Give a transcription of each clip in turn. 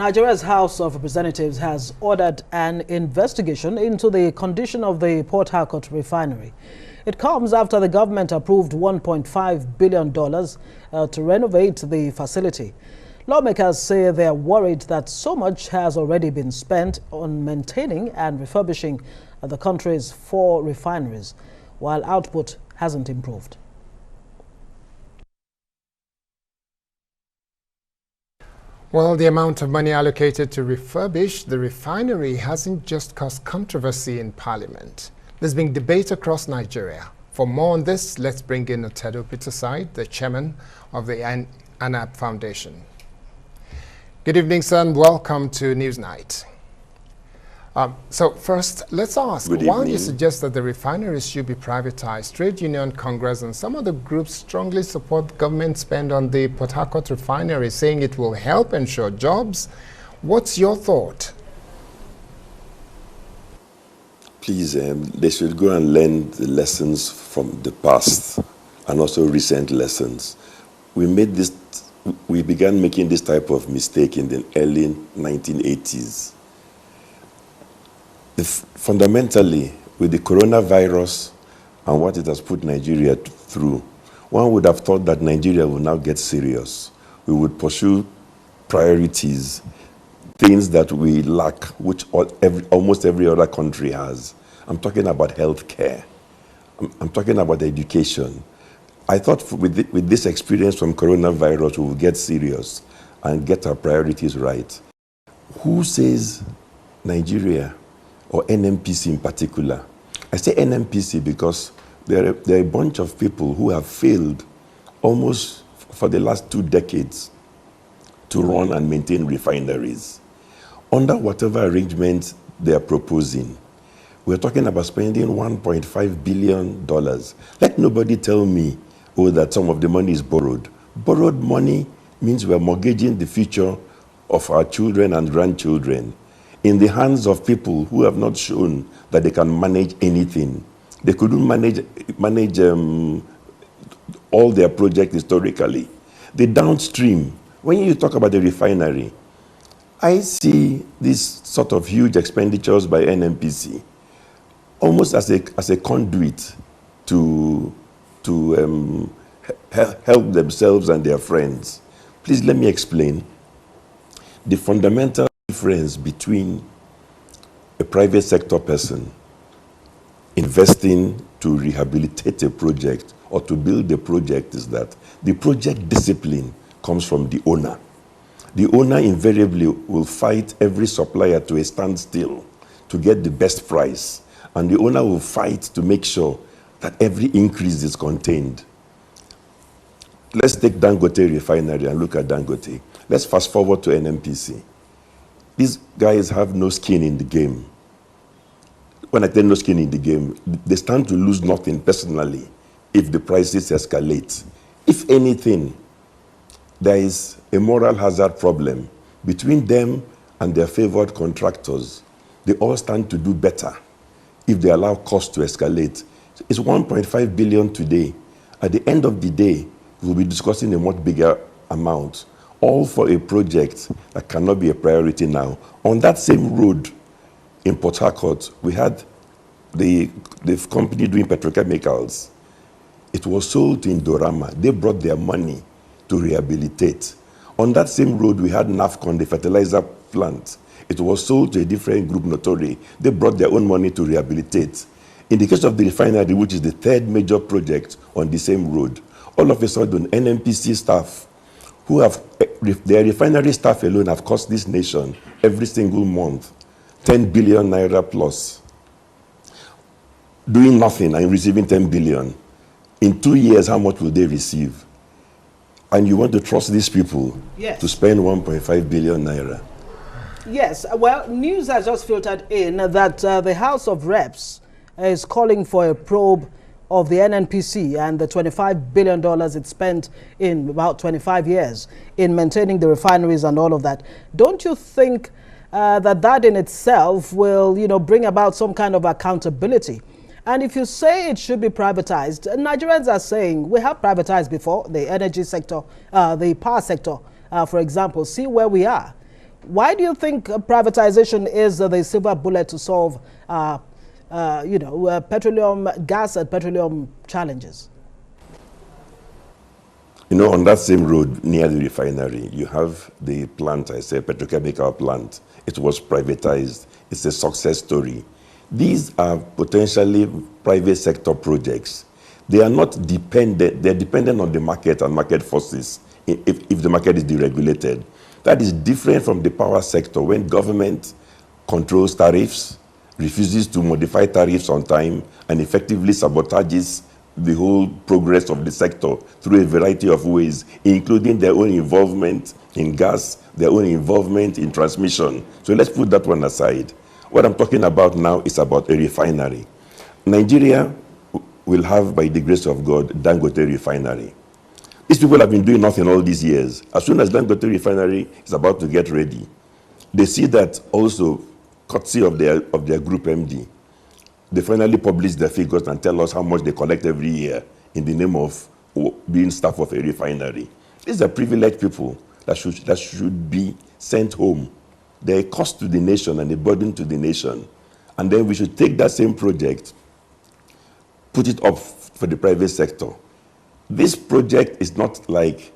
Nigeria's House of Representatives has ordered an investigation into the condition of the Port Harcourt refinery. It comes after the government approved $1.5 billion to renovate the facility. Lawmakers say they are worried that so much has already been spent on maintaining and refurbishing the country's 4 refineries, while output hasn't improved. Well, the amount of money allocated to refurbish the refinery hasn't just caused controversy in Parliament. There's been debate across Nigeria. For more on this, let's bring in Atedo Peterside, the chairman of the ANAP Foundation. Good evening, sir, and welcome to Newsnight. So first, let's ask, while you suggest that the refineries should be privatized, Trade Union Congress and some of the groups strongly support government spend on the Port Harcourt refinery, saying it will help ensure jobs. What's your thought? Please, they should go and learn the lessons from the past and also recent lessons. We began making this type of mistake in the early 1980s. Fundamentally, with the coronavirus and what it has put Nigeria through, one would have thought that Nigeria will now get serious. We would pursue priorities, things that we lack, which almost every other country has. I'm talking about healthcare. I'm talking about education. I thought with this experience from coronavirus, we will get serious and get our priorities right. Who says Nigeria, or NNPC in particular? I say NNPC because there are a bunch of people who have failed almost for the last 2 decades to run and maintain refineries. Under whatever arrangement they are proposing, we're talking about spending $1.5 billion. Let nobody tell me, oh, that some of the money is borrowed. Borrowed money means we're mortgaging the future of our children and grandchildren in the hands of people who have not shown that they can manage anything. They couldn't manage all their projects historically. The downstream, when you talk about the refinery, I see these sort of huge expenditures by NNPC almost as a conduit to help themselves and their friends. Please let me explain. The fundamental difference between a private sector person investing to rehabilitate a project or to build a project is that the project discipline comes from the owner. The owner invariably will fight every supplier to a standstill to get the best price, and the owner will fight to make sure that every increase is contained. Let's take Dangote Refinery and look at Dangote. Let's fast forward to NNPC. These guys have no skin in the game. When I say no skin in the game, they stand to lose nothing personally if the prices escalate. If anything, there is a moral hazard problem between them and their favored contractors. They all stand to do better if they allow costs to escalate. It's 1.5 billion today. At the end of the day, we'll be discussing a much bigger amount, all for a project that cannot be a priority now. On that same road in Port Harcourt, we had the company doing petrochemicals. It was sold to Indorama. They brought their money to rehabilitate. On that same road, we had NAFCON, the fertilizer plant. It was sold to a different group, Notori. They brought their own money to rehabilitate. In the case of the refinery, which is the 3rd major project on the same road, all of a sudden, NNPC staff, who have, their refinery staff alone have cost this nation every single month 10 billion naira plus, doing nothing and receiving 10 billion. In 2 years, how much will they receive? And you want to trust these people to spend 1.5 billion naira? Yes, well, news has just filtered in that the House of Reps is calling for a probe of the NNPC and the $25 billion it spent in about 25 years in maintaining the refineries and all of that. Don't you think that in itself will, bring about some kind of accountability? And if you say it should be privatized, Nigerians are saying we have privatized before, the energy sector, the power sector, for example. See where we are. Why do you think privatization is the silver bullet to solve, petroleum, gas and petroleum challenges? You know, on that same road near the refinery, you have the plant, I say, petrochemical plant. It was privatized. It's a success story. These are potentially private sector projects. They are not dependent, they're dependent on the market and market forces if the market is deregulated. That is different from the power sector when government controls tariffs, refuses to modify tariffs on time, and effectively sabotages the whole progress of the sector through a variety of ways, including their own involvement in gas, their own involvement in transmission. So let's put that one aside. What I'm talking about now is about a refinery. Nigeria will have, by the grace of God, Dangote Refinery. These people have been doing nothing all these years. As soon as Dangote Refinery is about to get ready, they see that also, courtesy of their group MD, they finally publish their figures and tell us how much they collect every year in the name of being staff of a refinery. These are privileged people that should be sent home. They're a cost to the nation and a burden to the nation. And then we should take that same project, put it up for the private sector. This project is not like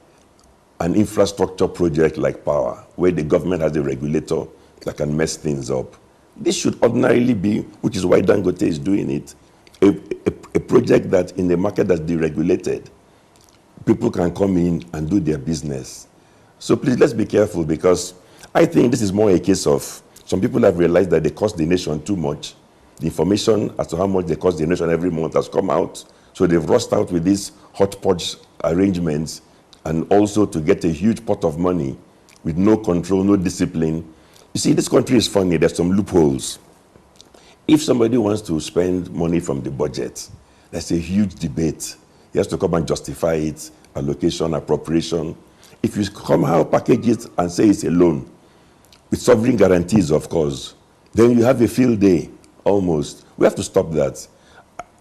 an infrastructure project like power, where the government has a regulator that can mess things up. This should ordinarily be, which is why Dangote is doing it, a project that in a market that's deregulated, people can come in and do their business. So please, let's be careful, because I think this is more a case of some people have realized that they cost the nation too much. The information as to how much they cost the nation every month has come out. So they've rushed out with these hodgepodge arrangements, and also to get a huge pot of money with no control, no discipline. You see, this country is funny. There's some loopholes. If somebody wants to spend money from the budget, there's a huge debate. He has to come and justify it, allocation, appropriation. If you somehow package it and say it's a loan, with sovereign guarantees, of course, then you have a field day, almost. We have to stop that.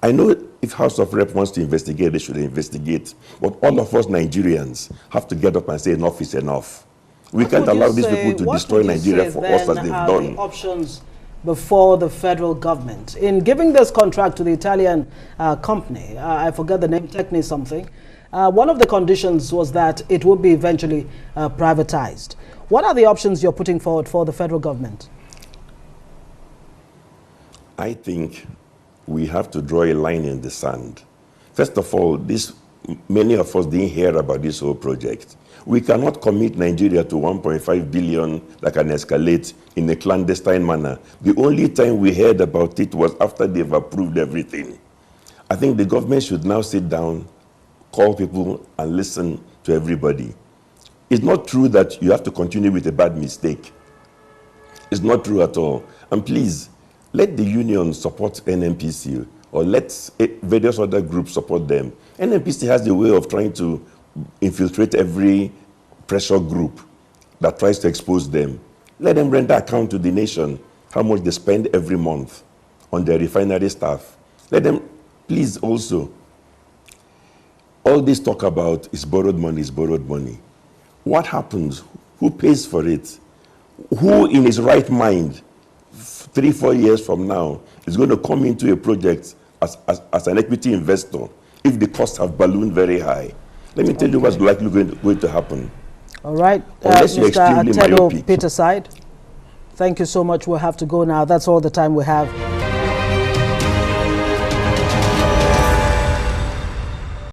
I know if House of Rep wants to investigate, they should investigate. But all of us Nigerians have to get up and say enough is enough. We can't allow these people to destroy Nigeria for us as they've done. The options before the federal government in giving this contract to the Italian company, I forget the name, Techni something. One of the conditions was that it would be eventually privatized. What are the options you're putting forward for the federal government? I think we have to draw a line in the sand. First of all, many of us didn't hear about this whole project. We cannot commit Nigeria to 1.5 billion that can escalate in a clandestine manner. The only time we heard about it was after they've approved everything. I think the government should now sit down, call people and listen to everybody. It's not true that you have to continue with a bad mistake. It's not true at all. And please, let the union support NNPC, or let various other groups support them. NNPC has the way of trying to infiltrate every pressure group that tries to expose them. Let them render account to the nation how much they spend every month on their refinery staff. Let them, please also, all this talk about is borrowed money, is borrowed money. What happens? Who pays for it? Who in his right mind 3-4 years from now is going to come into a project as an equity investor if the costs have ballooned very high? Let me tell you what's likely going to happen. All right, Mr. Atedo Peterside, thank you so much. We'll have to go now. That's all the time we have.